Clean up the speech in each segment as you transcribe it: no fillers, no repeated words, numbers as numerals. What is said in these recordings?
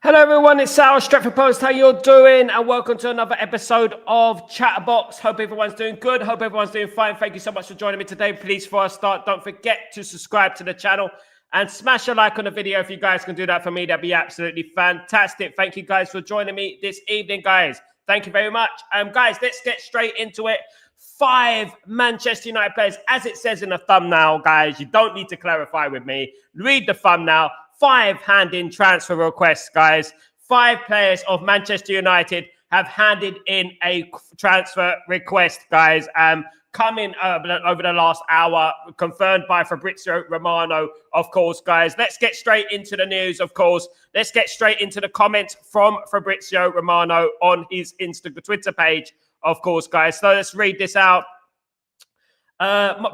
Hello everyone, it's Sal, Stretford Post. How you're doing? And welcome to another episode of Chatterbox. Hope everyone's doing good. Hope everyone's doing fine. Thank you so much for joining me today. Please, before I start, don't forget to subscribe to the channel and smash a like on the video. If you guys can do that for me, that'd be absolutely fantastic. Thank you guys for joining me this evening, guys. Thank you very much. Guys, let's get straight into it. 5 Manchester United players, as it says in the thumbnail, guys. You don't need to clarify with me. Read the thumbnail. 5 hand-in transfer requests, guys. 5 players of Manchester United have handed in a transfer request, guys. Coming over the last hour, confirmed by Fabrizio Romano, of course, guys. Let's get straight into the news, of course. Let's get straight into the comments from Fabrizio Romano on his Twitter page, of course, guys. So let's read this out.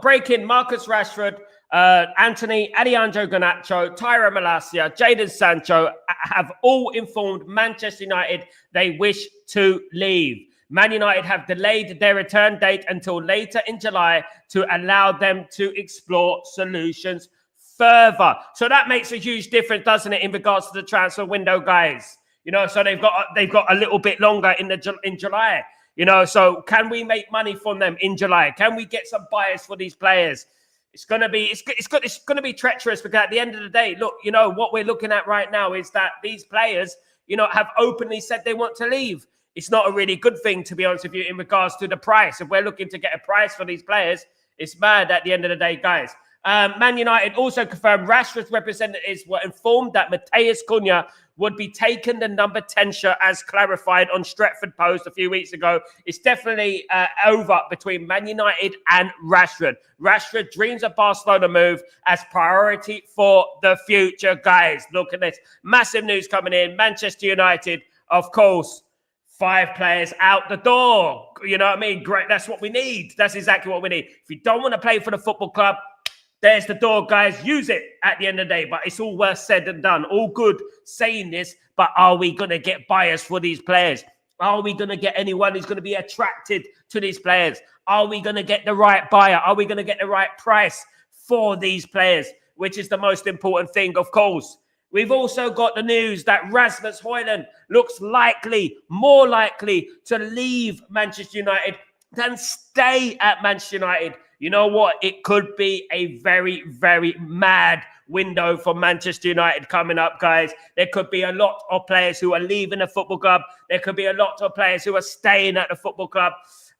Breaking: Marcus Rashford, Anthony, Alejandro Garnacho, Tyra Malacia, Jadon Sancho have all informed Manchester United they wish to leave. Man United have delayed their return date until later in July to allow them to explore solutions further. So that makes a huge difference, doesn't it, in regards to the transfer window, guys? You know, so they've got a little bit longer in July. You know, so can we make money from them in July? Can we get some buyers for these players? It's gonna be treacherous, because at the end of the day, look, you know what we're looking at right now is that these players, you know, have openly said they want to leave. It's not a really good thing, to be honest with you, in regards to the price. If we're looking to get a price for these players, it's mad at the end of the day, guys. Man United also confirmed Rashford's representatives were informed that Matheus Cunha would be taking the number 10 shirt, as clarified on Stretford Post a few weeks ago. It's definitely over between Man United and Rashford. Rashford dreams a Barcelona move as priority for the future, guys. Look at this. Massive news coming in. Manchester United, of course, 5 players out the door. You know what I mean? Great. That's what we need. That's exactly what we need. If you don't want to play for the football club, there's the door, guys. Use it at the end of the day. But it's all worth said and done. All good saying this, but are we going to get buyers for these players? Are we going to get anyone who's going to be attracted to these players? Are we going to get the right buyer? Are we going to get the right price for these players? Which is the most important thing, of course. We've also got the news that Rasmus Højlund looks likely, more likely, to leave Manchester United than stay at Manchester United. You know what? It could be a very, very mad window for Manchester United coming up, guys. There could be a lot of players who are leaving the football club. There could be a lot of players who are staying at the football club.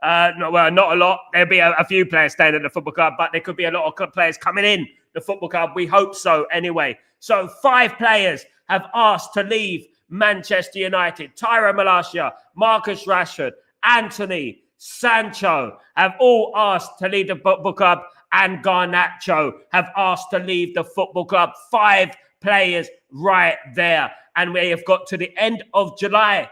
No, well, not a lot. There'll be a few players staying at the football club, but there could be a lot of players coming in the football club. We hope so anyway. So 5 players have asked to leave Manchester United. Tyra Malacia, Marcus Rashford, Anthony, Sancho have all asked to leave the football club, and Garnacho have asked to leave the football club. 5 players right there. And we have got to the end of July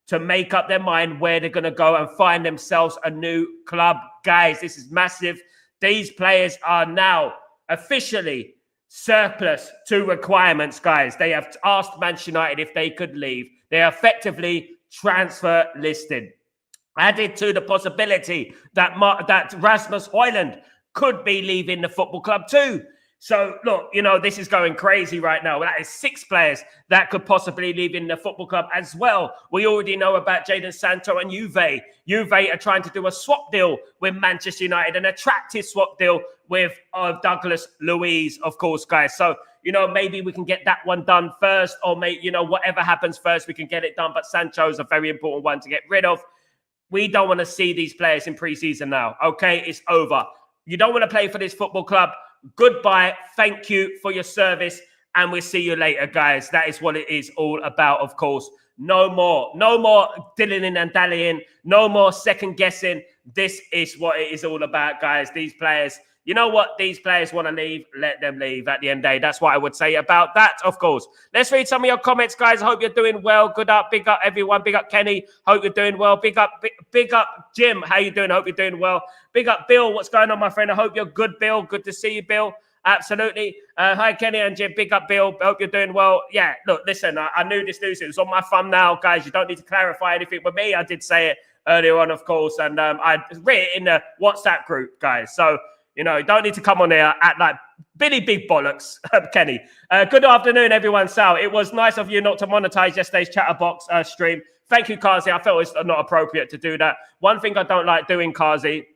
to make up their mind where they're going to go and find themselves a new club. Guys, this is massive. These players are now officially surplus to requirements, guys. They have asked Manchester United if they could leave. They are effectively transfer listed. Added to the possibility that Rasmus Højlund could be leaving the football club too. So, look, you know, this is going crazy right now. That is 6 players that could possibly leave in the football club as well. We already know about Jadon Sancho and Juve. Juve are trying to do a swap deal with Manchester United, an attractive swap deal with Douglas Luiz, of course, guys. So, you know, maybe we can get that one done first, or maybe, you know, whatever happens first, we can get it done. But Sancho is a very important one to get rid of. We don't want to see these players in preseason now. Okay, it's over. You don't want to play for this football club. Goodbye. Thank you for your service. And we'll see you later, guys. That is what it is all about, of course. No more dillying and dallying. No more second guessing. This is what it is all about, guys. These players, you know what? These players want to leave. Let them leave at the end of the day. That's what I would say about that, of course. Let's read some of your comments, guys. I hope you're doing well. Good up. Big up, everyone. Big up, Kenny. Hope you're doing well. Big up, Jim. How you doing? Hope you're doing well. Big up, Bill. What's going on, my friend? I hope you're good, Bill. Good to see you, Bill. Absolutely. Hi, Kenny and Jim. Big up, Bill. Hope you're doing well. Yeah, look, listen, I knew this news. It was on my thumbnail, guys. You don't need to clarify anything with me. I did say it earlier on, of course. And I read it in the WhatsApp group, guys. So, you know, you don't need to come on there, act like Billy Big Bollocks, Kenny. Good afternoon, everyone. Sal, it was nice of you not to monetize yesterday's Chatterbox stream. Thank you, Kazi. I felt it's not appropriate to do that. One thing I don't like doing, Kazi,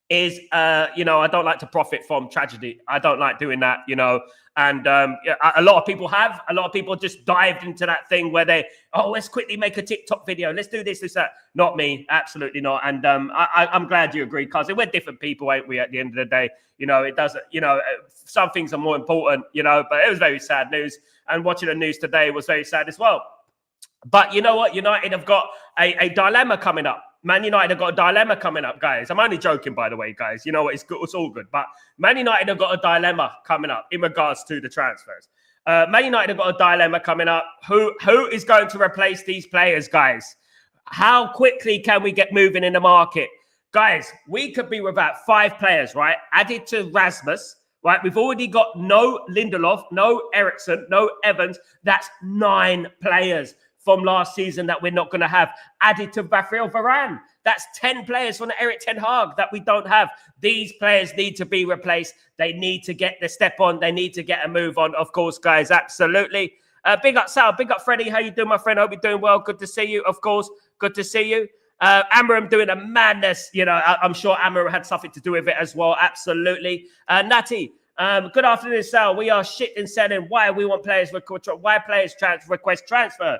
is, I don't like to profit from tragedy. I don't like doing that, And a lot of people just dived into that thing where let's quickly make a TikTok video. Let's do this, that. Not me. Absolutely not. And I'm glad you agree, Kazi. We're different people, ain't we, at the end of the day? It doesn't, some things are more important, but it was very sad news. And watching the news today was very sad as well. But you know what? United have got a dilemma coming up. Man United have got a dilemma coming up, guys. I'm only joking, by the way, guys. You know what? It's good. It's all good. But Man United have got a dilemma coming up in regards to the transfers. Man United have got a dilemma coming up. Who is going to replace these players, guys? How quickly can we get moving in the market? Guys, we could be without 5 players, right? Added to Rasmus, right? We've already got no Lindelof, no Eriksson, no Evans. That's 9 players from last season that we're not going to have, added to Raphael Varane. That's 10 players from the Erik ten Hag that we don't have. These players need to be replaced. They need to get the step on. They need to get a move on, of course, guys. Absolutely. Big up, Sal. Big up, Freddie. How you doing, my friend? Hope you're doing well. Good to see you, of course. Good to see you. Amarim doing a madness. I'm sure Amarim had something to do with it as well. Absolutely. Natty. Good afternoon, Sal. We are shit in selling. Why we want players request transfer?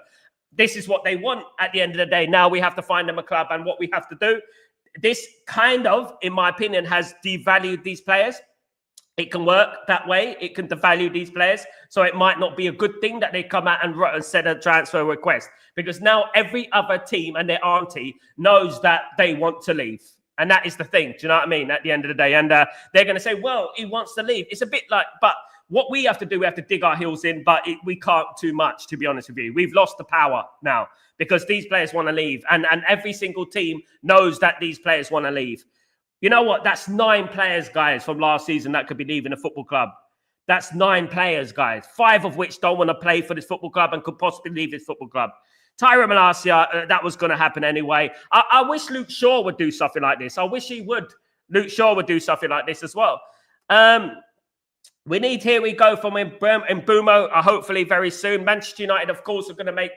This is what they want at the end of the day. Now we have to find them a club, and what we have to do, this kind of, in my opinion, has devalued these players. It can work that way. It can devalue these players. So it might not be a good thing that they come out and send a transfer request, because now every other team and their auntie knows that they want to leave. And that is the thing. Do you know what I mean? At the end of the day. And they're going to say, well, he wants to leave. It's a bit like, but what we have to do, we have to dig our heels in, but we can't too much, to be honest with you. We've lost the power now because these players want to leave. And every single team knows that these players want to leave. You know what? That's 9 players, guys, from last season that could be leaving a football club. That's 9 players, guys. 5 of which don't want to play for this football club and could possibly leave this football club. Tyra Malacia, that was going to happen anyway. I wish Luke Shaw would do something like this. I wish he would. Luke Shaw would do something like this as well. We need, here we go, from Mbumo, hopefully very soon. Manchester United, of course, are going to make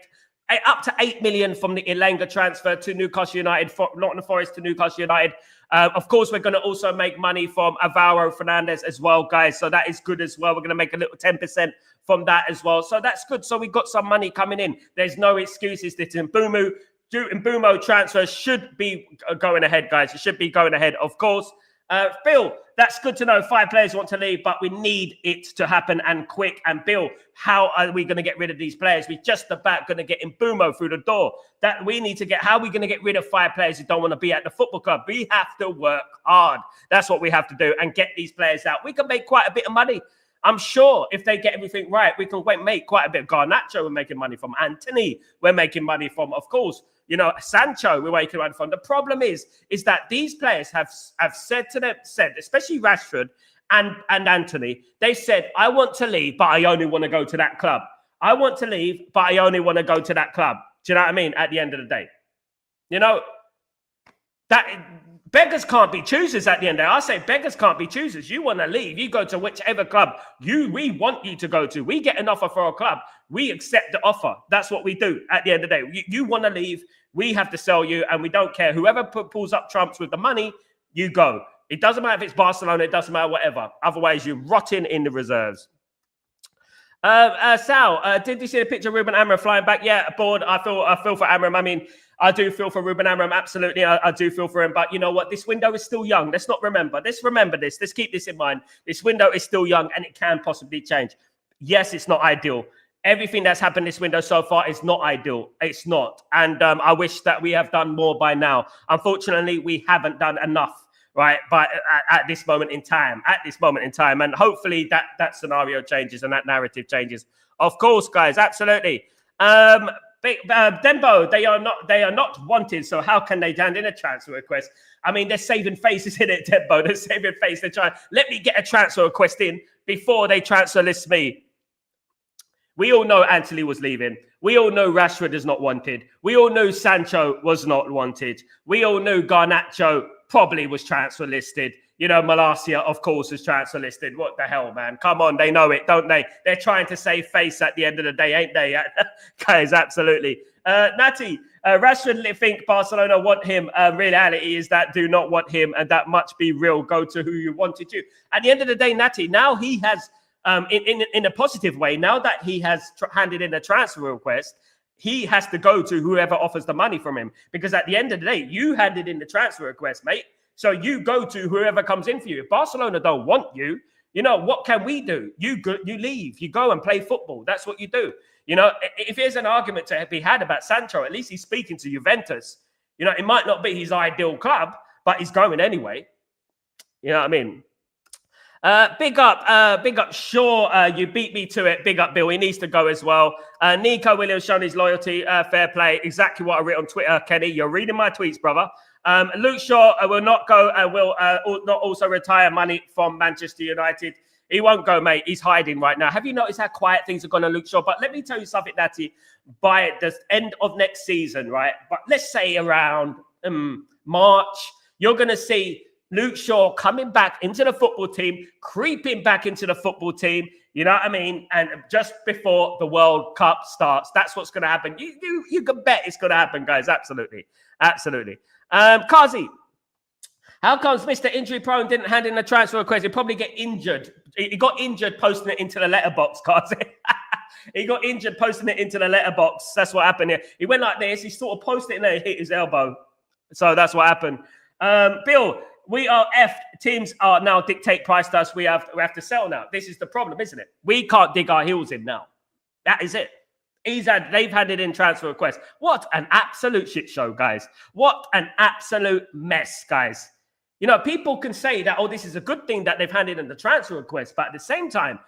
up to 8 million from the Elanga transfer to Newcastle United, Nottingham Forest to Newcastle United. Of course, we're going to also make money from Alvaro Fernandez as well, guys. So that is good as well. We're going to make a little 10% from that as well. So that's good. So we've got some money coming in. There's no excuses. This Mbumo transfer should be going ahead, guys. It should be going ahead, of course. Bill, that's good to know. 5 players want to leave, but we need it to happen and quick. And Bill, how are we going to get rid of these players? We're just about going to get Mbumo through the door. That we need to get. How are we going to get rid of 5 players who don't want to be at the football club? We have to work hard. That's what we have to do and get these players out. We can make quite a bit of money. I'm sure if they get everything right, we can make quite a bit. Garnacho, we're making money from. Anthony, we're making money from, of course. Sancho, we're making money from. The problem is that these players have said, especially Rashford and Anthony, they said, I want to leave, but I only want to go to that club. I want to leave, but I only want to go to that club. Do you know what I mean? At the end of the day. That beggars can't be choosers at the end of the day. I say beggars can't be choosers. You want to leave, you go to whichever club we want you to go to. We get an offer for a club. We accept the offer. That's what we do at the end of the day. You want to leave, we have to sell you, and we don't care. Whoever pulls up trumps with the money, you go. It doesn't matter if it's Barcelona. It doesn't matter whatever. Otherwise, you're rotting in the reserves. Sal, did you see the picture of Ruben Amorim flying back? Yeah, bored. I feel for Amorim. I mean, I do feel for Ruben Amorim. Absolutely, I do feel for him. But you know what? This window is still young. Let's remember this. Let's keep this in mind. This window is still young, and it can possibly change. Yes, it's not ideal. Everything that's happened this window so far is not ideal. It's not. And I wish that we have done more by now. Unfortunately, we haven't done enough, right? But at this moment in time, and hopefully that scenario changes and that narrative changes. Of course, guys, absolutely. Dembo, they are not wanted. So how can they hand in a transfer request? I mean, they're saving faces in it, Dembo. They're saving face. They're trying, let me get a transfer request in before they transfer list me. We all know Anthony was leaving. We all know Rashford is not wanted. We all know Sancho was not wanted. We all know Garnacho probably was transfer listed. Malacia, of course, is transfer listed. What the hell, man? Come on, they know it, don't they? They're trying to save face at the end of the day, ain't they? Guys, absolutely. Natty, Rashford think Barcelona want him. Reality is that do not want him, and that much be real. Go to who you wanted to. At the end of the day, Natty, now he has, in a positive way, now that he has handed in a transfer request, he has to go to whoever offers the money from him. Because at the end of the day, you handed in the transfer request, mate. So you go to whoever comes in for you. If Barcelona don't want you, what can we do? You leave. You go and play football. That's what you do. If there's an argument to be had about Sancho, at least he's speaking to Juventus. It might not be his ideal club, but he's going anyway. You know what I mean? Big up, Shaw. You beat me to it. Big up, Bill. He needs to go as well. Nico Williams shown his loyalty. Fair play. Exactly what I wrote on Twitter, Kenny. You're reading my tweets, brother. Luke Shaw will not go and will not also retire money from Manchester United. He won't go, mate. He's hiding right now. Have you noticed how quiet things are going to Luke Shaw? But let me tell you something, Natty. By the end of next season, right? But let's say around March, you're going to see Luke Shaw coming back into the football team, creeping back into the football team. You know what I mean? And just before the World Cup starts, that's what's going to happen. You can bet it's going to happen, guys. Absolutely. Absolutely. Kazi, how comes Mr. Injury Prone didn't hand in a transfer request? He'd probably get injured. He got injured posting it into the letterbox, Kazi. He got injured posting it into the letterbox. That's what happened here. He went like this. He sort of posted it and then hit his elbow. So that's what happened. Bill, we are effed. Teams are now dictate price to us. We have to sell now. This is the problem, isn't it? We can't dig our heels in now. That is it. They've handed in transfer requests. What an absolute shit show, guys. What an absolute mess, guys. People can say that, this is a good thing that they've handed in the transfer request. But at the same time,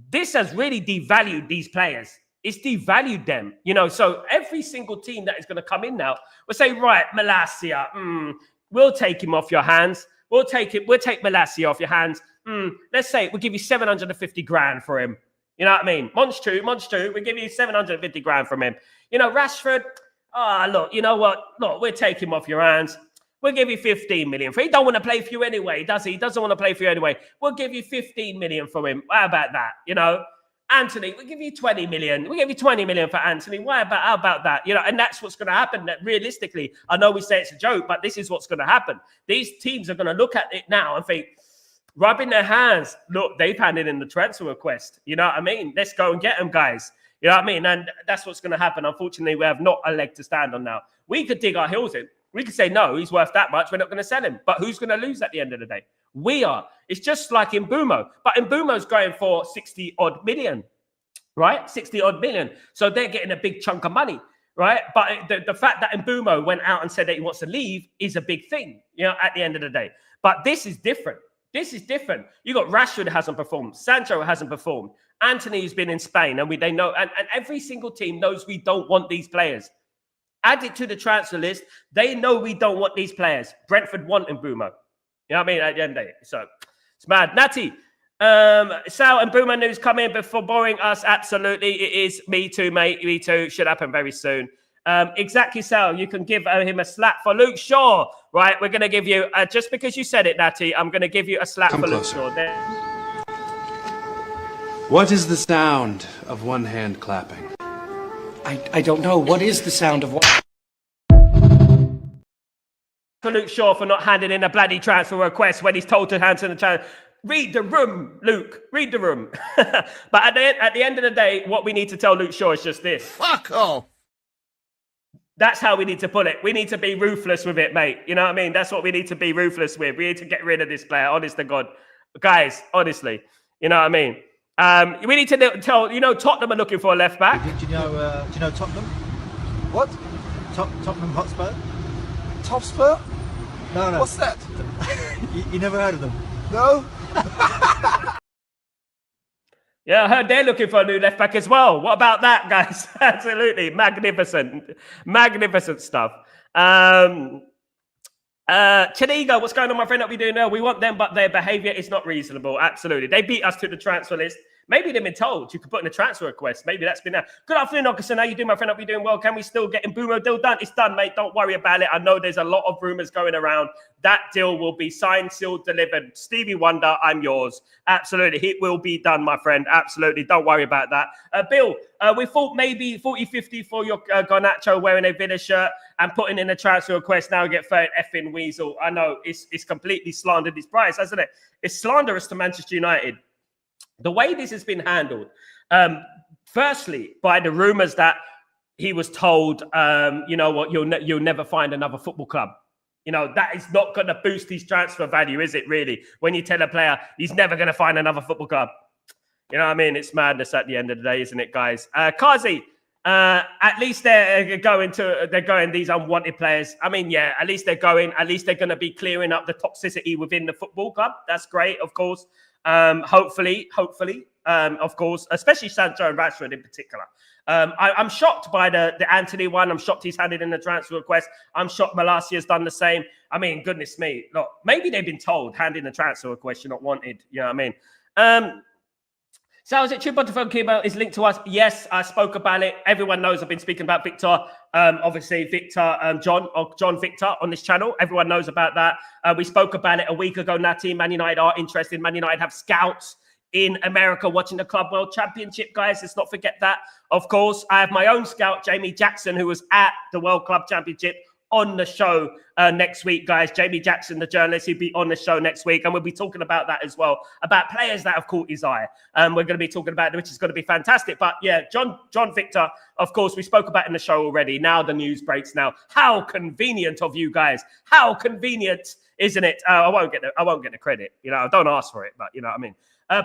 this has really devalued these players. It's devalued them. So every single team that is going to come in now will say, right, Malacia, we'll take him off your hands. We'll take Malacia off your hands. Let's say we'll give you 750 grand for him. You know what I mean? Monch2, we give you 750 grand from him. Rashford, look, you know what? Look, we'll take him off your hands. We'll give you 15 million for him. He don't want to play for you anyway, does he? He doesn't want to play for you anyway. We'll give you 15 million for him. How about that? Anthony, we'll give you 20 million. We'll give you 20 million for Anthony. How about that? And that's what's going to happen. That realistically, I know we say it's a joke, but this is what's going to happen. These teams are going to look at it now and think, rubbing their hands, look, they've handed in the transfer request. You know what I mean? Let's go and get them, guys. You know what I mean? And that's what's going to happen. Unfortunately, we have not a leg to stand on now. We could dig our heels in. We could say, no, he's worth that much. We're not going to sell him. But who's going to lose at the end of the day? We are. It's just like Mbumo. But Mbumo's going for 60-odd million, right? 60-odd million. So they're getting a big chunk of money, right? But the fact that Mbumo went out and said that he wants to leave is a big thing, at the end of the day. But this is different. This is different. You got Rashford hasn't performed. Sancho hasn't performed. Anthony's been in Spain, and they know, and every single team knows we don't want these players. Add it to the transfer list. They know we don't want these players. Brentford want Mbumo. You know what I mean? At the end of the day. So it's mad. Natty, Sal and Boomer news coming before boring us. Absolutely. It is. Me too, mate. Me too. Should happen very soon. Exactly, Sal. You can give him a slap for Luke Shaw. Right, we're going to give you, just because you said it, Natty, I'm going to give you a slap for Luke Shaw. There. What is the sound of one hand clapping? I don't know. What is the sound of what? For Luke Shaw for not handing in a bloody transfer request when he's told to hand in the transfer. Read the room, Luke. Read the room. But at the end of the day, what we need to tell Luke Shaw is just this. Fuck off. That's how we need to put it. We need to be ruthless with it, mate. You know what I mean? That's what we need to be ruthless with. We need to get rid of this player, honest to God. Guys, honestly, you know what I mean? We need to tell, Tottenham are looking for a left back. Do you know Tottenham? What? Tottenham Hotspur? Topspur? No. What's that? you never heard of them? No. Yeah, I heard they're looking for a new left back as well. What about that, guys? Absolutely. Magnificent stuff. Chaniga, what's going on, my friend? What we doing now? We want them, but their behavior is not reasonable. Absolutely. They beat us to the transfer list. Maybe they've been told you could put in a transfer request. Maybe that's been there. Good afternoon, Augustin. How you doing, my friend? Hope you're doing well. Can we still get Mbumo deal done? It's done, mate. Don't worry about it. I know there's a lot of rumors going around. That deal will be signed, sealed, delivered. Stevie Wonder, I'm yours. Absolutely. It will be done, my friend. Absolutely. Don't worry about that. Bill, we thought maybe 40-50 for your Garnacho wearing a Villa shirt and putting in a transfer request. Now get 30 effing weasel. I know it's completely slandered his price, hasn't it? It's slanderous to Manchester United. The way this has been handled, firstly, by the rumours that he was told, you know what, you'll never find another football club. You know, that is not going to boost his transfer value, is it really? When you tell a player he's never going to find another football club. You know what I mean? It's madness at the end of the day, isn't it, guys? Kazi, at least they're going these unwanted players. I mean, yeah, at least they're going. At least they're going to be clearing up the toxicity within the football club. That's great, of course. Hopefully, of course, especially Sancho and Rashford in particular. I'm shocked by the Anthony one. I'm shocked he's handed in the transfer request. I'm shocked Malasia's done the same. I mean, goodness me. Look, maybe they've been told, hand in the transfer request, you're not wanted. You know what I mean? So is it true Botafogo is linked to us? Yes, I spoke about it. Everyone knows I've been speaking about Victor. Obviously, Victor, John Victor on this channel. Everyone knows about that. We spoke about it a week ago, Natty. Man United are interested. Man United have scouts in America watching the Club World Championship, guys. Let's not forget that. Of course, I have my own scout, Jamie Jackson, who was at the World Club Championship on the show next week, guys. Jamie Jackson, the journalist, he'll be on the show next week, and we'll be talking about that as well, about players that have caught his eye. We're going to be talking about it, which is going to be fantastic. But yeah, John Victor, of course, we spoke about in the show already. Now the news breaks now. How convenient of you guys. How convenient, isn't it? I won't get the credit. You know, I don't ask for it, but you know what I mean.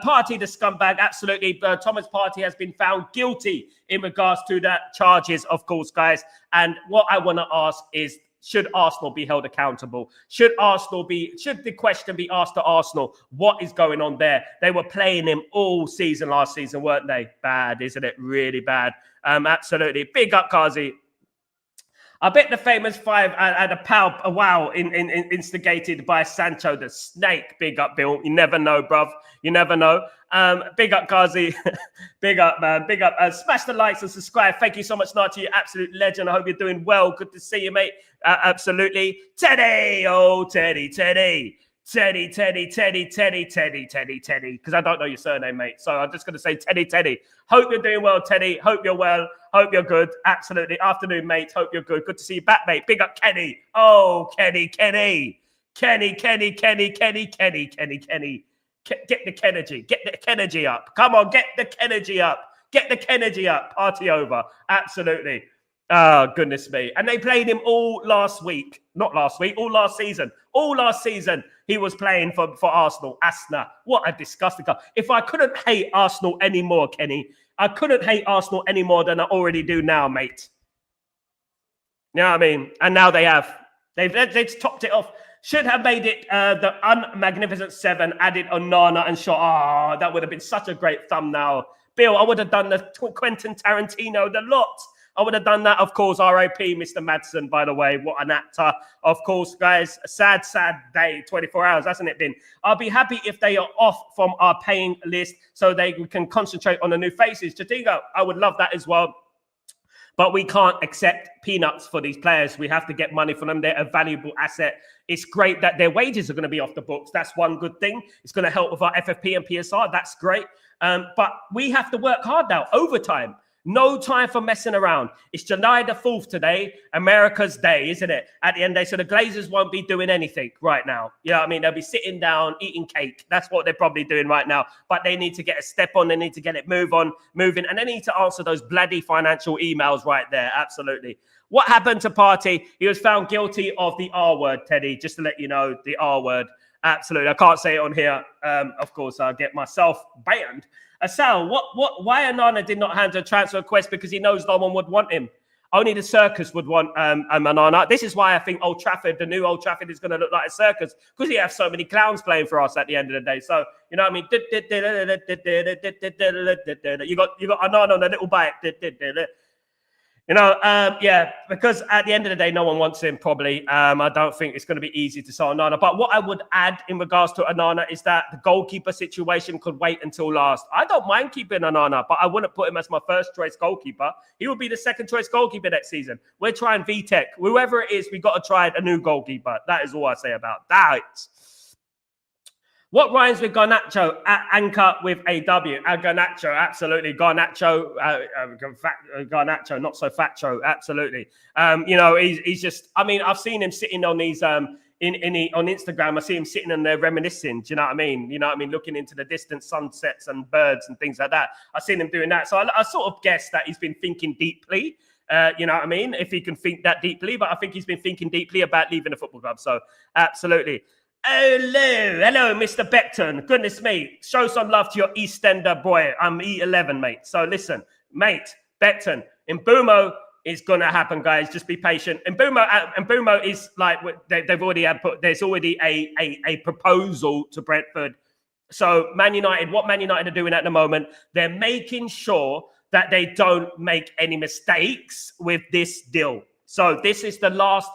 Partey, the scumbag, absolutely. Thomas Partey has been found guilty in regards to that charges, of course, guys. And what I want to ask is, should Arsenal be held accountable? Should the question be asked to Arsenal? What is going on there? They were playing him all season last season, weren't they? Bad, isn't it? Really bad. Absolutely. Big up, Kazi. I bet the famous five had a wow instigated by Sancho the Snake. Big up, Bill. You never know, bruv. You never know. Big up, Kazi. Big up, man. Big up. Smash the likes and subscribe. Thank you so much, Nati. You absolute legend. I hope you're doing well. Good to see you, mate. Absolutely. Teddy. Oh, Teddy. Teddy, because I don't know your surname, mate. So I'm just going to say Teddy. Hope you're doing well, Teddy. Hope you're well. Hope you're good. Absolutely. Afternoon, mate. Hope you're good. Good to see you back, mate. Big up, Kenny. Oh, Kenny. Get the Kennedy. Get the Kennedy up. Come on, get the Kennedy up. Get the Kennedy up. Party over. Absolutely. Oh, goodness me. And they played him all last week. Not last week, all last season. All last season, he was playing for Arsenal. Asna. What a disgusting guy. If I couldn't hate Arsenal anymore, Kenny, I couldn't hate Arsenal any more than I already do now, mate. You know what I mean? And now they have. They've topped it off. Should have made it the Magnificent Seven, added Onana and shot. Oh, that would have been such a great thumbnail. Bill, I would have done the Quentin Tarantino, the lot. I would have done that, of course. R.I.P. Mr. Madsen, by the way. What an actor. Of course, guys, a sad day, 24 hours, hasn't it been? I'll be happy if they are off from our paying list so they can concentrate on the new faces. Chatingo, I would love that as well. But we can't accept peanuts for these players. We have to get money from them. They're a valuable asset. It's great that their wages are going to be off the books. That's one good thing. It's going to help with our FFP and PSR. That's great. But we have to work hard now, overtime. No time for messing around. It's July the 4th today, America's Day, isn't it? At the end of the day, so the Glazers won't be doing anything right now. You know what I mean? They'll be sitting down, eating cake. That's what they're probably doing right now. But they need to get a step on. They need to get it moving. And they need to answer those bloody financial emails right there. Absolutely. What happened to Partey? He was found guilty of the R word, Teddy, just to let you know, the R word. Absolutely. I can't say it on here. Of course, I'll get myself banned. Sal, why Onana did not hand a transfer request? Because he knows no one would want him. Only the circus would want Onana. This is why I think Old Trafford, the new Old Trafford, is going to look like a circus, because he has so many clowns playing for us at the end of the day. So, you know what I mean? You got Onana on a little bike. Yeah, because at the end of the day, no one wants him probably. I don't think it's going to be easy to sell Onana. But what I would add in regards to Onana is that the goalkeeper situation could wait until last. I don't mind keeping Onana, but I wouldn't put him as my first choice goalkeeper. He would be the second choice goalkeeper next season. We're trying VTech. Whoever it is, we got to try a new goalkeeper. That is all I say about that. What rhymes with Garnacho? Anchor with AW. Garnacho, absolutely. Garnacho, Garnacho, not so facho, absolutely. He's just. I mean, I've seen him sitting on these on Instagram. I see him sitting in there reminiscing. Do you know what I mean? Looking into the distant sunsets and birds and things like that. I've seen him doing that. So I sort of guess that he's been thinking deeply. You know what I mean? If he can think that deeply, but I think he's been thinking deeply about leaving the football club. So absolutely. Hello, Mr. Beckton. Goodness me, show some love to your EastEnder boy. I'm E11, mate. So listen, mate, Beckton, Mbumo is going to happen, guys. Just be patient. Mbumo is like, they've already there's already a proposal to Brentford. So what Man United are doing at the moment, they're making sure that they don't make any mistakes with this deal. So this is the last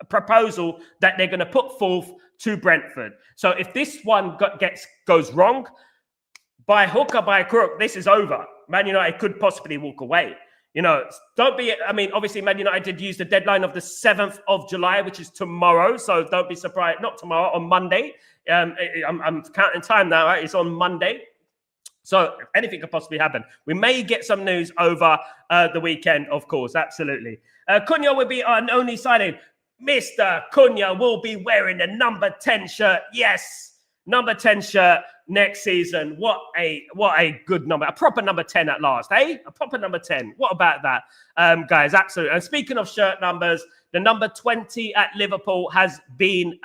proposal that they're going to put forth to Brentford. So if this one goes wrong, by hook or by crook, this is over. Man United could possibly walk away. Obviously Man United did use the deadline of the 7th of July, which is tomorrow. So don't be surprised. Not tomorrow, on Monday. I'm counting time now, right? It's on Monday. So anything could possibly happen. We may get some news over the weekend, of course. Absolutely. Cunha will be our only signing. Mr. Cunha will be wearing the number 10 shirt. Yes, number 10 shirt next season. What a good number. A proper number 10 at last, eh? A proper number 10. What about that, guys? Absolutely. And speaking of shirt numbers, the number 20 at Liverpool has been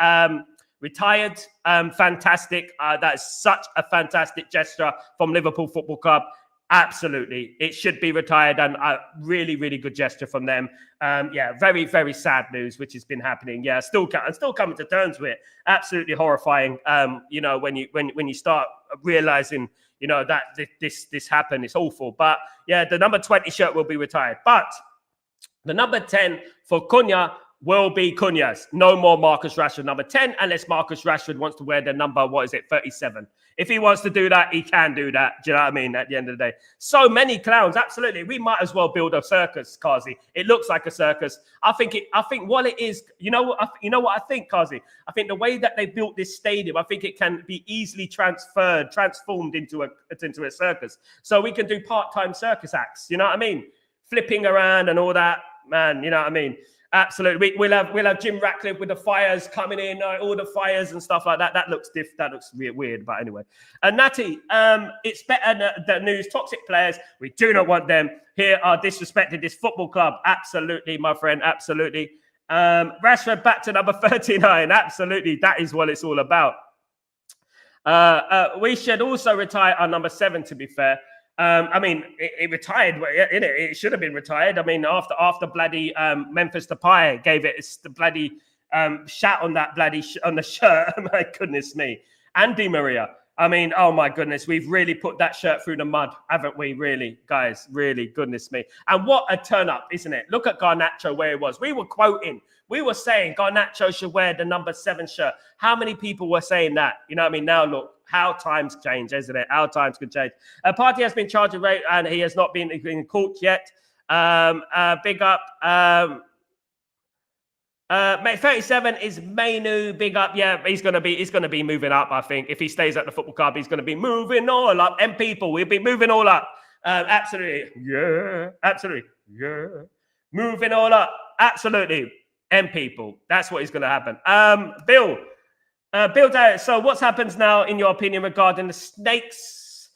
retired. Fantastic. That is such a fantastic gesture from Liverpool Football Club. Absolutely. It should be retired, and a really, really good gesture from them. Very, very sad news, which has been happening. Yeah, still coming to terms with it. Absolutely horrifying. When you start realizing, that this happened, it's awful. But yeah, the number 20 shirt will be retired. But the number 10 for Cunha will be Cunha's. No more Marcus Rashford number 10, unless Marcus Rashford wants to wear the number, 37. If he wants to do that, he can do that. Do you know what I mean? At the end of the day. So many clowns, absolutely. We might as well build a circus, Kazi. It looks like a circus. I think what it is, you know what I think, Kazi? I think the way that they built this stadium, I think it can be easily transformed into a circus. So we can do part-time circus acts, you know what I mean? Flipping around and all that, man, you know what I mean? Absolutely. We'll have Jim Ratcliffe with the fires coming in, all the fires and stuff like that. That looks weird, but anyway. And Natty, it's better the news. Toxic players, we do not want them here are disrespecting this football club. Absolutely, my friend. Absolutely. Rashford back to number 39. Absolutely. That is what it's all about. We should also retire our number 7, to be fair. It retired, innit? It should have been retired. After bloody Memphis Depay gave it the bloody shat on that on the shirt. My goodness me. And Di Maria. Oh my goodness, we've really put that shirt through the mud, haven't we? Really, guys, really, goodness me. And what a turn up, isn't it? Look at Garnacho where it was. We were saying Garnacho should wear the number 7 shirt. How many people were saying that? You know what I mean? Now look, how times change, isn't it? How times can change. Partey has been charged with rape and he has not been in court yet. Big up. Mate, 37 is Mainu. Big up. Yeah, he's gonna be moving up. I think if he stays at the football club, he's gonna be moving all up. And people, we'll be moving all up. Absolutely. Yeah. Absolutely. Yeah. Moving all up. Absolutely. And people. That's what is gonna happen. Bill, so what's happens now, in your opinion, regarding the Snakes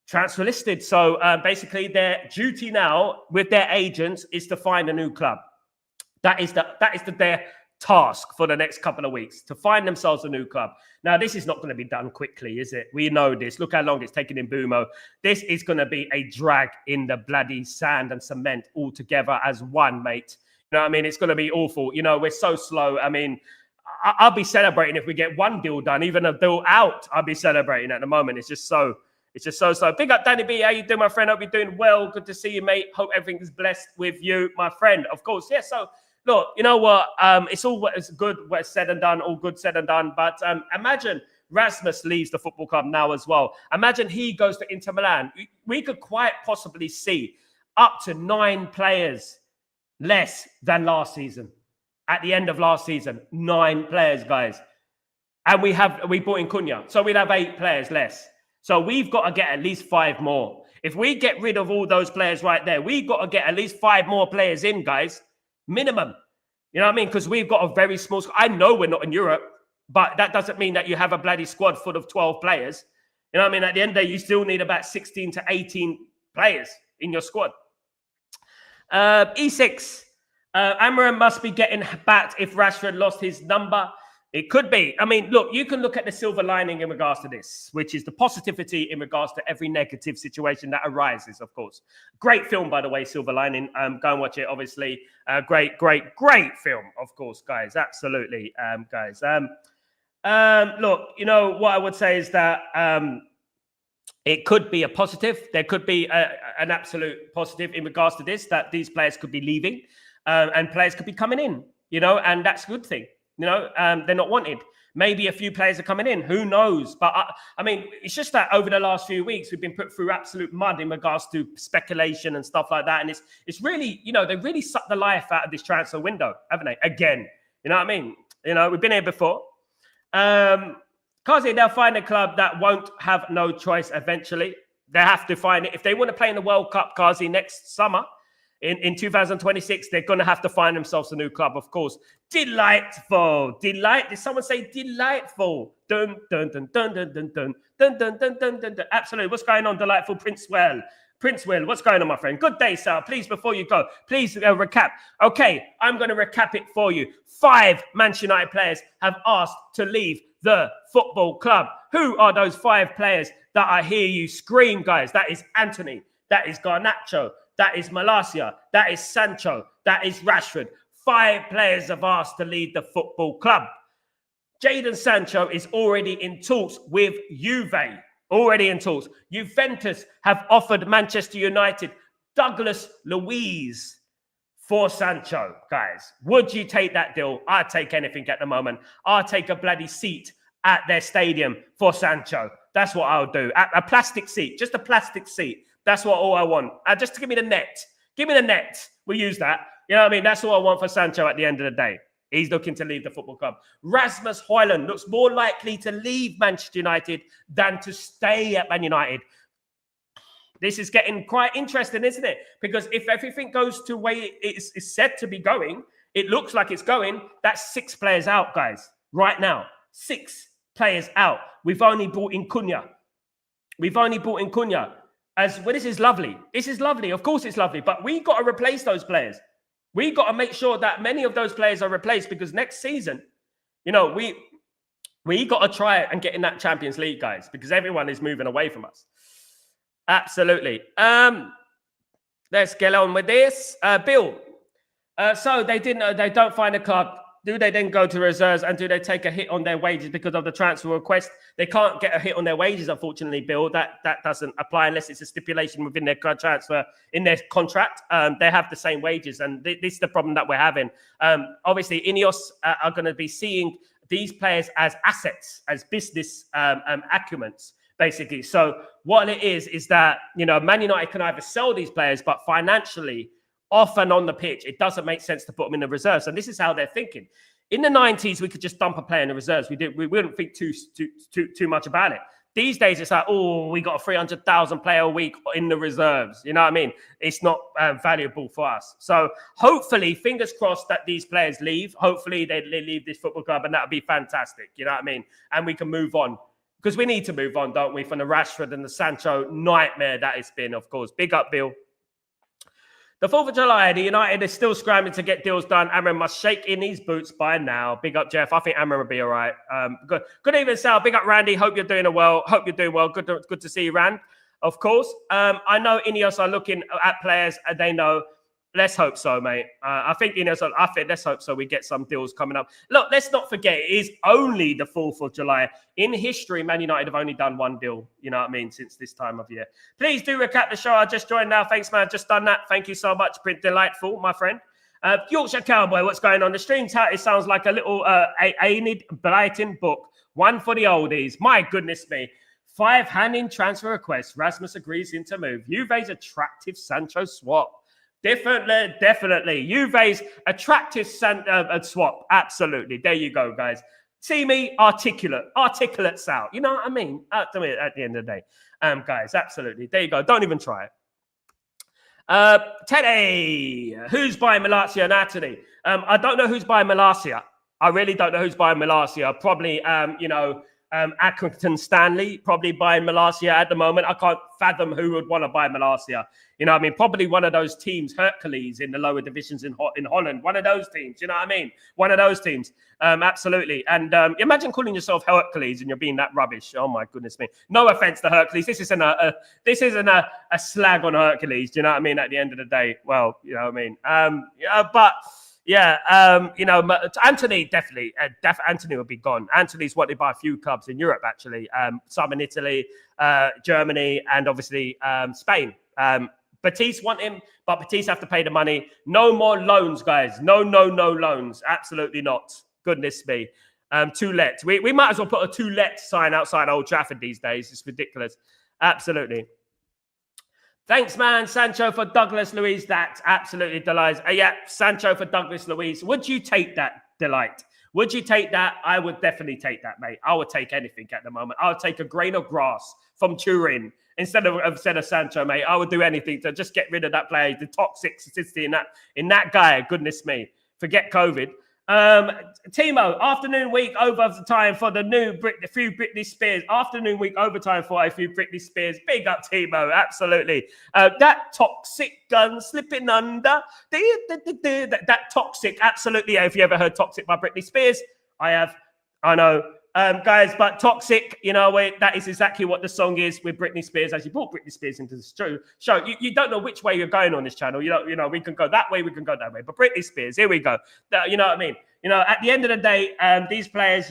transfer listed? So basically, their duty now with their agents is to find a new club. That is their task for the next couple of weeks, to find themselves a new club. Now, this is not going to be done quickly, is it? We know this. Look how long it's taken in Mbumo. This is going to be a drag in the bloody sand and cement all together as one, mate. You know what I mean? It's going to be awful. You know, we're so slow. I'll be celebrating if we get one deal done, even a deal out. I'll be celebrating at the moment. It's just so It's just so. Big up, Danny B. How you doing, my friend? Hope you're doing well. Good to see you, mate. Hope everything is blessed with you, my friend. Of course, yeah. So, look, you know what? It's all what is good, what's said and done, all good said and done. But imagine Rasmus leaves the football club now as well. Imagine he goes to Inter Milan. We could quite possibly see up to 9 players less than last season. At the end of last season, 9 players, guys. And we brought in Cunha. So we'd have 8 players less. So we've got to get at least 5 more. If we get rid of all those players right there, we've got to get at least 5 more players in, guys. Minimum. You know what I mean? Because we've got a very small squad. I know we're not in Europe, but that doesn't mean that you have a bloody squad full of 12 players. You know what I mean? At the end of the day, you still need about 16 to 18 players in your squad. E6. Amarim must be getting backed if Rashford lost his number. It could be. I mean, look, you can look at the silver lining in regards to this, which is the positivity in regards to every negative situation that arises, of course. Great film, by the way, Silver Lining. Go and watch it, obviously. Great film, of course, guys. Absolutely, guys. Look, you know, what I would say is that it could be a positive. There could be an absolute positive in regards to this, that these players could be leaving and players could be coming in, you know, and that's a good thing. You know, they're not wanted. Maybe a few players are coming in. Who knows? But I mean, it's just that over the last few weeks, we've been put through absolute mud in regards to speculation and stuff like that. And it's really, you know, they really sucked the life out of this transfer window, haven't they? Again, you know what I mean? You know, we've been here before. Kazi, they'll find a club that won't have no choice eventually. They have to find it. If they want to play in the World Cup, Kazi, next summer, in 2026, they're going to have to find themselves a new club, of course. Delightful. Did someone say delightful? Dun, dun, dun, dun, dun, dun, dun, dun, dun, dun, dun, dun, dun. Absolutely. What's going on, Delightful Prince Will? What's going on, my friend? Good day, Sal. Please, before you go, please recap. Okay, I'm going to recap it for you. 5 Manchester United players have asked to leave the football club. Who are those 5 players that I hear you scream, guys? That is Anthony. That is Garnacho. That is Malacia. That is Sancho. That is Rashford. 5 players have asked to leave the football club. Jadon Sancho is already in talks with Juve. Already in talks. Juventus have offered Manchester United Douglas Luiz for Sancho, guys. Would you take that deal? I'd take anything at the moment. I'll take a bloody seat at their stadium for Sancho. That's what I'll do. A plastic seat. Just a plastic seat. That's all I want. Just to give me the net. Give me the net. We'll use that. You know what I mean? That's all I want for Sancho at the end of the day. He's looking to leave the football club. Rasmus Højlund looks more likely to leave Manchester United than to stay at Man United. This is getting quite interesting, isn't it? Because if everything goes to the way it's said to be going, it looks like it's going, that's 6 players out, guys, right now. 6 players out. We've only brought in Cunha. This is lovely. This is lovely. Of course it's lovely. But we got to replace those players. We got to make sure that many of those players are replaced because next season, you know, we got to try and get in that Champions League, guys, because everyone is moving away from us. Absolutely. Let's get on with this. Bill. So they don't find a club. Do they then go to reserves and do they take a hit on their wages because of the transfer request? They can't get a hit on their wages, unfortunately, Bill. That doesn't apply unless it's a stipulation within their transfer, in their contract. They have the same wages, and this is the problem that we're having. Obviously, Ineos are going to be seeing these players as assets, as business acumens, basically. So what it is that, you know, Man United can either sell these players, but financially, off and on the pitch, it doesn't make sense to put them in the reserves. And this is how they're thinking. In the 90s, we could just dump a player in the reserves. We wouldn't think too much about it. These days, it's like, oh, we got a 300,000 player a week in the reserves. You know what I mean? It's not valuable for us. So hopefully, fingers crossed that these players leave. Hopefully, they leave this football club, and that would be fantastic. You know what I mean? And we can move on. Because we need to move on, don't we? From the Rashford and the Sancho nightmare that it's been, of course. Big up, Bill. The 4th of July, the United is still scrambling to get deals done. Amram must shake in his boots by now. Big up, Jeff. I think Amram will be all right. Good evening, Sal. Big up, Randy. Hope you're doing well. Good to see you, Rand. Of course. I know Ineos are looking at players, and they know Let's hope so, mate. I think, let's hope so. We get some deals coming up. Look, let's not forget, it is only the 4th of July. In history, Man United have only done one deal, you know what I mean, since this time of year. Please do recap the show. I just joined now. Thanks, man. Just done that. Thank you so much. Been delightful, my friend. Yorkshire Cowboy, what's going on? The stream's out. It sounds like a little Aenid Blighting book. One for the oldies. My goodness me. 5 hand-in transfer requests. Rasmus agrees into move. Juve's attractive Sancho swap. Definitely. Juve's attractive swap. Absolutely. There you go, guys. See me, articulate Sal. You know what I mean? At the end of the day. Guys, absolutely. There you go. Don't even try it. Teddy, who's buying Malacia and Anthony? I don't know who's buying Malacia. I really don't know who's buying Malacia. Probably, Accrington Stanley, probably buying Malacia at the moment. I can't fathom who would want to buy Malacia. You know what I mean? Probably one of those teams, Hercules in the lower divisions in Holland. One of those teams, you know what I mean? One of those teams. Absolutely. And imagine calling yourself Hercules and you're being that rubbish. Oh, my goodness me. No offense to Hercules. This isn't a slag on Hercules. Do you know what I mean? At the end of the day, well, you know what I mean? Anthony definitely. Anthony will be gone. Anthony's wanted by a few clubs in Europe, actually. Some in Italy, Germany, and obviously Spain. Batiste want him, but Batiste have to pay the money. No more loans, guys. No loans. Absolutely not. Goodness me. To let. We might as well put a to let sign outside Old Trafford these days. It's ridiculous. Absolutely. Thanks, man. Sancho for Douglas Luiz. That's absolutely delight. Sancho for Douglas Luiz. Would you take that, Delight? Would you take that? I would definitely take that, mate. I would take anything at the moment. I would take a grain of grass from Turin instead of Sancho, mate. I would do anything to just get rid of that player, the toxicity in that guy. Goodness me. Forget COVID. Timo, afternoon week overtime for the few Britney Spears. Afternoon week overtime for a few Britney Spears. Big up, Timo. Absolutely. That toxic gun slipping under. That toxic. Absolutely. If you ever heard Toxic by Britney Spears, I have. I know. Guys, but Toxic, that is exactly what the song is with Britney Spears. As you brought Britney Spears into the show, you don't know which way you're going on this channel. We can go that way, we can go that way. But Britney Spears, here we go. You know what I mean? At the end of the day, these players,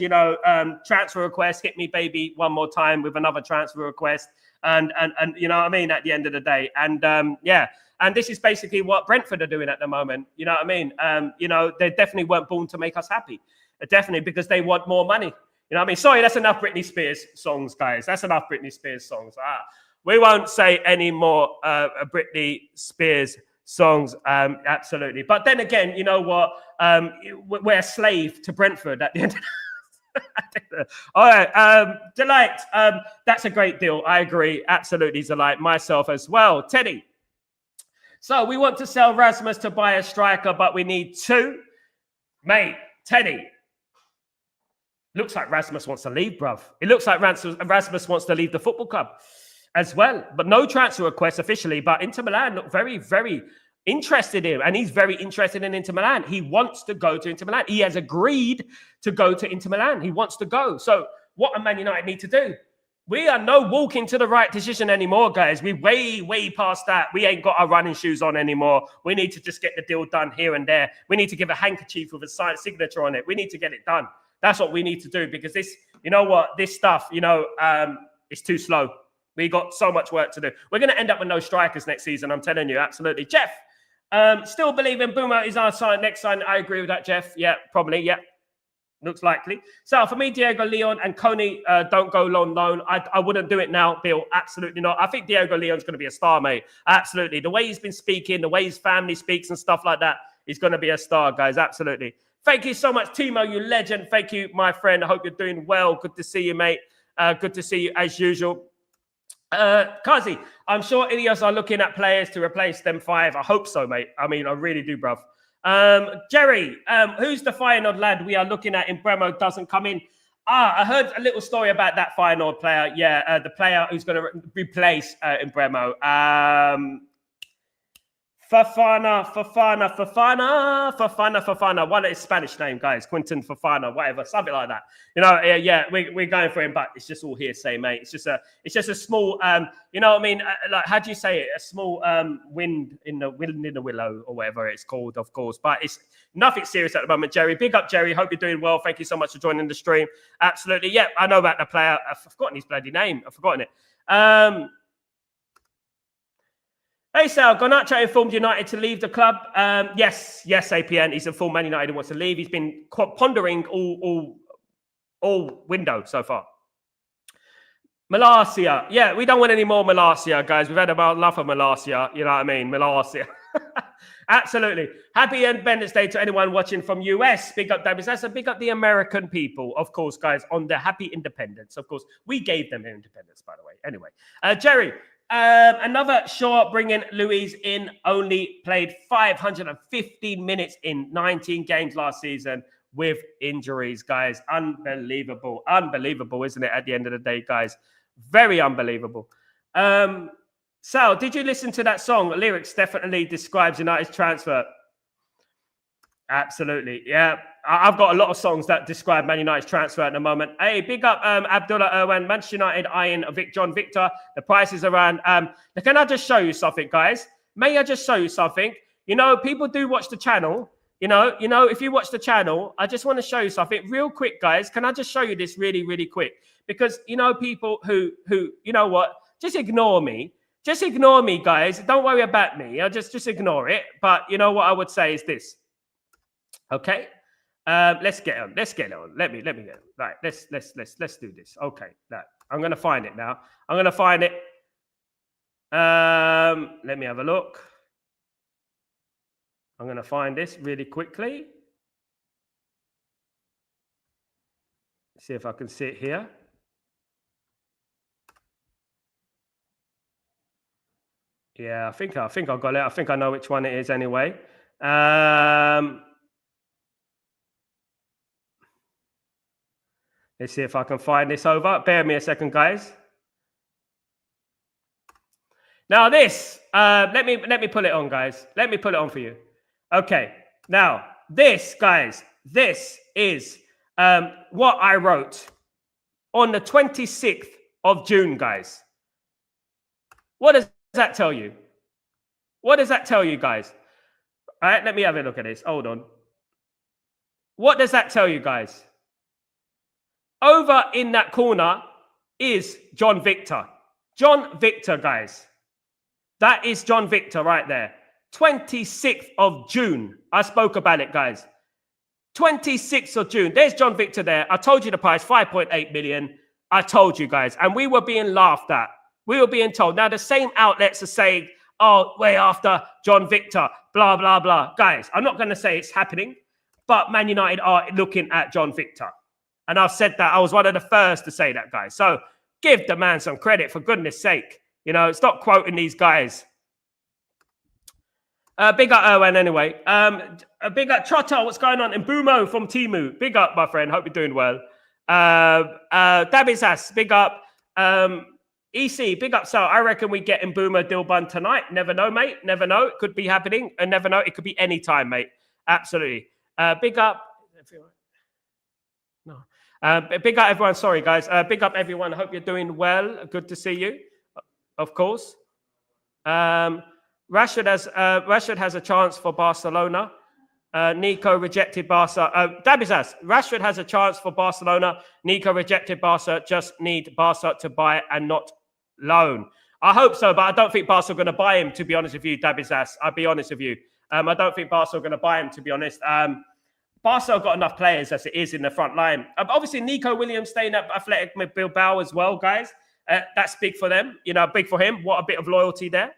transfer request, hit me, baby, one more time with another transfer request. And you know what I mean? At the end of the day. And and this is basically what Brentford are doing at the moment. You know what I mean? They definitely weren't born to make us happy. Definitely, because they want more money. You know what I mean? Sorry, that's enough Britney Spears songs, guys. That's enough Britney Spears songs. We won't say any more Britney Spears songs, absolutely. But then again, you know what? We're a slave to Brentford at the end of the All right, Delight. That's a great deal. I agree. Absolutely, Delight. Myself as well. Teddy. So we want to sell Rasmus to buy a striker, but we need 2. Mate, Teddy. Looks like Rasmus wants to leave, bruv. It looks like Rasmus wants to leave the football club as well. But no transfer request officially. But Inter Milan look very, very interested in him. And he's very interested in Inter Milan. He wants to go to Inter Milan. He has agreed to go to Inter Milan. He wants to go. So what do Man United need to do? We are no walking to the right decision anymore, guys. We're way past that. We ain't got our running shoes on anymore. We need to just get the deal done here and there. We need to give a handkerchief with a signed signature on it. We need to get it done. That's what we need to do, because this, this stuff, it's too slow. We got so much work to do. We're going to end up with no strikers next season. I'm telling you, absolutely. Jeff, still believing Boomer is our next sign. I agree with that, Jeff. Yeah, probably. Yeah, looks likely. So for me, Diego Leon and Coney don't go loan. I wouldn't do it now, Bill. Absolutely not. I think Diego Leon's going to be a star, mate. Absolutely. The way he's been speaking, the way his family speaks and stuff like that, he's going to be a star, guys. Absolutely. Thank you so much, Timo, you legend. Thank you, my friend. I hope you're doing well. Good to see you, mate. Good to see you as usual. Kazi, I'm sure Ilias are looking at players to replace them 5. I hope so, mate. I mean, I really do, bruv. Jerry, who's the Feyenoord lad we are looking at in Bremo doesn't come in? I heard a little story about that Feyenoord player. Yeah, the player who's going to replace in Bremo. Fofana. One of his Spanish name, guys. Quinton Fofana, whatever, something like that. Yeah, we're going for him, but it's just all hearsay, mate. It's just a small, you know what I mean? Like, how do you say it? A small wind in the willow, or whatever it's called, of course. But it's nothing serious at the moment, Jerry. Big up, Jerry. Hope you're doing well. Thank you so much for joining the stream. Absolutely. Yeah, I know about the player. I've forgotten his bloody name. I've forgotten it. Hey, Sal, Garnacho informed United to leave the club. Yes, APN. He's informed Man United wants to leave. He's been pondering all window so far. Malacia. Yeah, we don't want any more Malacia, guys. We've had about enough of Malacia. You know what I mean? Malacia. Absolutely. Happy Independence Day to anyone watching from US. Big up, Davis. That's a big up the American people, of course, guys, on the happy independence. Of course, we gave them independence, by the way. Anyway, Jerry. Another Shaw bringing Luiz in, only played 550 minutes in 19 games last season with injuries, guys. Unbelievable, isn't it, at the end of the day, guys? Very unbelievable. Sal, did you listen to that song? The lyrics definitely describes United's transfer. Absolutely, yeah. I've got a lot of songs that describe Man United's transfer at the moment. Hey, big up Abdullah Irwan, Manchester United eyeing John Victor. The price is around. Can I just show you something, guys? May I just show you something? People do watch the channel. If you watch the channel, I just want to show you something real quick, guys. Can I just show you this really, really quick? Because, people who you know what, just ignore me. Just ignore me, guys. Don't worry about me. I'll just ignore it. But you know what I would say is this. Okay. Let's get on. Let me get on. Right. Let's do this. Okay. Right. I'm gonna find it now. I'm gonna find it. Let me have a look. I'm gonna find this really quickly. See if I can see it here. Yeah, I think I got it. I think I know which one it is anyway. Let's see if I can find this over. Bear me a second, guys. Now this, let me put it on, guys. Let me put it on for you. Okay. Now this, guys, this is what I wrote on the 26th of June, guys. What does that tell you? What does that tell you, guys? All right, let me have a look at this. Hold on. What does that tell you, guys? Over in that corner is John Victor. John Victor, guys. That is John Victor right there. 26th of June. I spoke about it, guys. 26th of June. There's John Victor there. I told you the price, 5.8 million. I told you, guys. And we were being laughed at. We were being told. Now, the same outlets are saying, oh, way after John Victor, blah, blah, blah. Guys, I'm not going to say it's happening, but Man United are looking at John Victor. And I've said that. I was one of the first to say that, guys. So give the man some credit, for goodness sake. Stop quoting these guys. Big up Erwan anyway. Big up Trotter. What's going on? And Bumo from Timu. Big up, my friend. Hope you're doing well. Dabizas. Big up. EC. Big up, Sal. I reckon we get Mbuma Dilbun tonight. Never know, mate. Never know. It could be happening. And never know. It could be any time, mate. Absolutely. Big up. No. Big up everyone. Sorry, guys. Big up everyone. I hope you're doing well. Good to see you. Of course. Rashford has a chance for Barcelona. Nico rejected Barca. Dabizas. Rashford has a chance for Barcelona. Nico rejected Barca. Just need Barca to buy and not loan. I hope so, but I don't think Barca are going to buy him, to be honest with you, Dabizas. I'll be honest with you. I don't think Barca are going to buy him, to be honest. Barca have got enough players as it is in the front line. Obviously, Nico Williams staying at Athletic Bilbao as well, guys. That's big for them. Big for him. What a bit of loyalty there.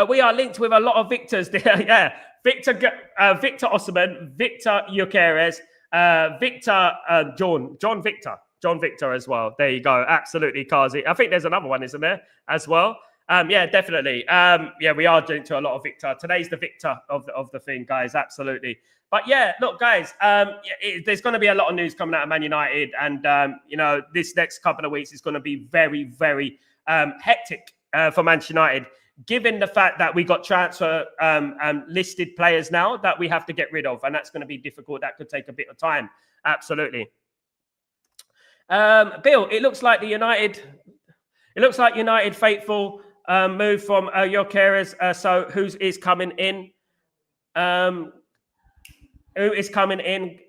We are linked with a lot of Victors there. Yeah. Victor Osimhen, Victor Gyökeres, Victor John Victor as well. There you go. Absolutely, Kazi. I think there's another one, isn't there, as well? Yeah, definitely. Yeah, we are linked to a lot of Victor. Today's the Victor of the thing, guys. Absolutely. But yeah, look, guys, there's going to be a lot of news coming out of Man United. And, this next couple of weeks is going to be very, very hectic for Manchester United. given the fact that we got transfer listed players now that we have to get rid of, and that's going to be difficult. That could take a bit of time. Absolutely. Bill, it looks like United faithful move from Gyökeres. So who is coming in? Who is coming in?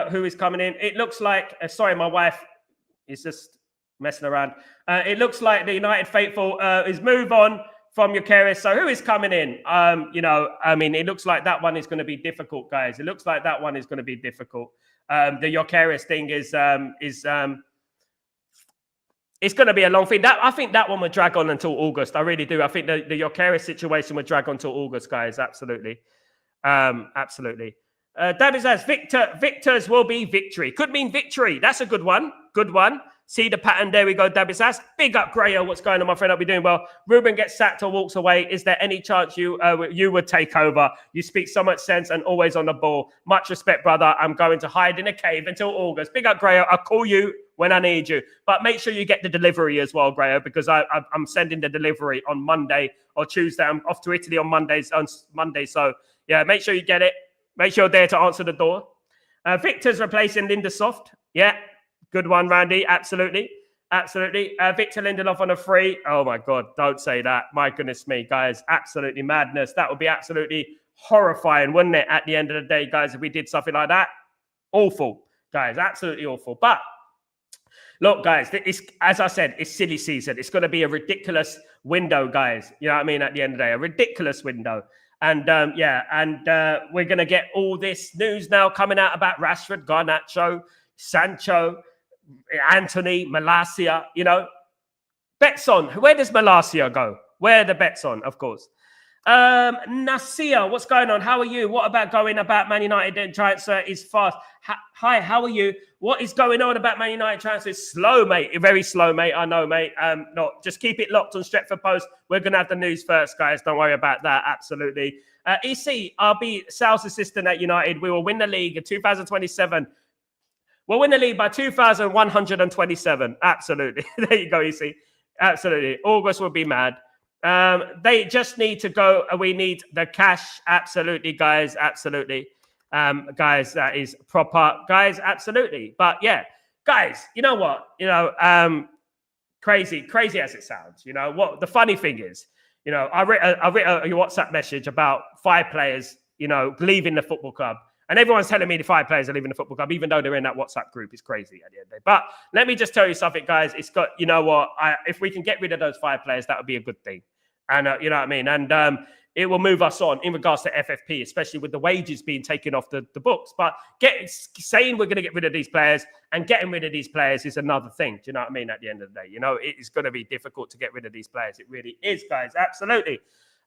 Who is coming in? It looks like, sorry, my wife is just messing around. It looks like the United faithful is move on from Gyökeres. So who is coming in? It looks like that one is going to be difficult, guys. It looks like that one is going to be difficult. The Gyökeres thing is it's going to be a long thing. I think that one will drag on until August. I really do. I think the Gyökeres situation will drag on until August, guys. Absolutely. Absolutely. David says, victors will be victory. Could mean victory. That's a good one. Good one. See the pattern. There we go, David says. Big up, Grayo. What's going on, my friend? I'll be doing well. Ruben gets sacked or walks away. Is there any chance you would take over? You speak so much sense and always on the ball. Much respect, brother. I'm going to hide in a cave until August. Big up, Grayo. I'll call you when I need you. But make sure you get the delivery as well, Grayo, because I'm sending the delivery on Monday or Tuesday. I'm off to Italy on Monday. So, yeah, make sure you get it. Make sure you're there to answer the door. Victor's replacing Lindelof. Yeah, good one, Randy. Absolutely. Absolutely. Victor Lindelof on a free. Oh, my God. Don't say that. My goodness me, guys. Absolutely madness. That would be absolutely horrifying, wouldn't it, at the end of the day, guys, if we did something like that? Awful, guys. Absolutely awful. But look, guys, as I said, it's silly season. It's going to be a ridiculous window, guys. You know what I mean? At the end of the day, a ridiculous window. And we're going to get all this news now coming out about Rashford, Garnacho, Sancho, Anthony, Malacia, Bets on. Where does Malacia go? Where are the bets on, of course? Nasir, what's going on? How are you? What about going about Man United transfer is fast? Hi, how are you? What is going on about Man United transfer? It's slow, mate. Very slow, mate. I know, mate. Just keep it locked on Stretford Post. We're going to have the news first, guys. Don't worry about that. Absolutely. EC, I'll be sales assistant at United. We will win the league in 2027. We'll win the league by 2,127. Absolutely. There you go, EC. Absolutely. August will be mad. They just need to go. We need the cash. Absolutely, guys. Absolutely. Guys, that is proper. Guys, absolutely. But yeah, guys, you know what? Crazy as it sounds. What the funny thing is, I wrote a WhatsApp message about 5 players, leaving the football club. And everyone's telling me the 5 players are leaving the football club, even though they're in that WhatsApp group. It's crazy at the end of the day. But let me just tell you something, guys. It's got, if we can get rid of those 5 players, that would be a good thing. And you know what I mean? And it will move us on in regards to FFP, especially with the wages being taken off the books. But saying we're going to get rid of these players and getting rid of these players is another thing. Do you know what I mean? At the end of the day, it is going to be difficult to get rid of these players. It really is, guys. Absolutely.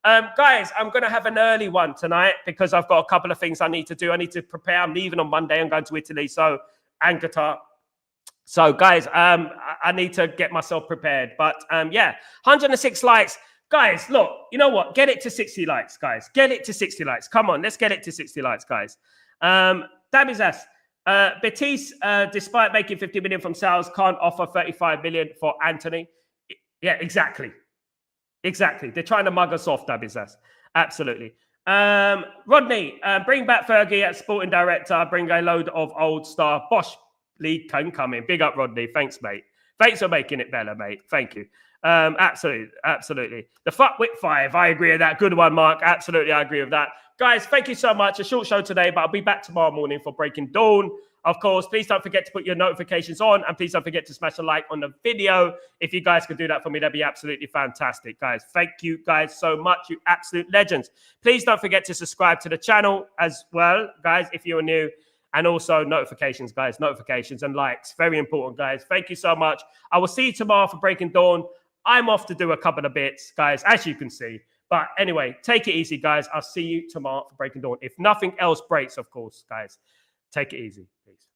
Guys, I'm going to have an early one tonight because I've got a couple of things I need to do. I need to prepare. I'm leaving on Monday. I'm going to Italy. And Qatar. So, guys, I need to get myself prepared. But, 106 likes. Guys, look, you know what? Get it to 60 likes, guys. Get it to 60 likes. Come on, let's get it to 60 likes, guys. Damizas, Betis, despite making 50 million from sales, can't offer 35 million for Anthony. Yeah, exactly. They're trying to mug us off, Damizas. Absolutely. Rodney, bring back Fergie as sporting director. Bring a load of old star. Bosch League can come in. Big up, Rodney. Thanks, mate. Thanks for making it better, mate. Thank you. Absolutely. The fuck with 5. I agree with that. Good one, Mark. Absolutely, I agree with that. Guys, thank you so much. A short show today, but I'll be back tomorrow morning for Breaking Dawn. Of course, please don't forget to put your notifications on, and please don't forget to smash a like on the video. If you guys could do that for me, that'd be absolutely fantastic, guys. Thank you guys so much, you absolute legends. Please don't forget to subscribe to the channel as well, guys, if you're new. And also notifications, guys. Notifications and likes. Very important, guys. Thank you so much. I will see you tomorrow for Breaking Dawn. I'm off to do a couple of bits, guys, as you can see. But anyway, take it easy, guys. I'll see you tomorrow for Breaking Dawn. If nothing else breaks, of course, guys. Take it easy. Peace.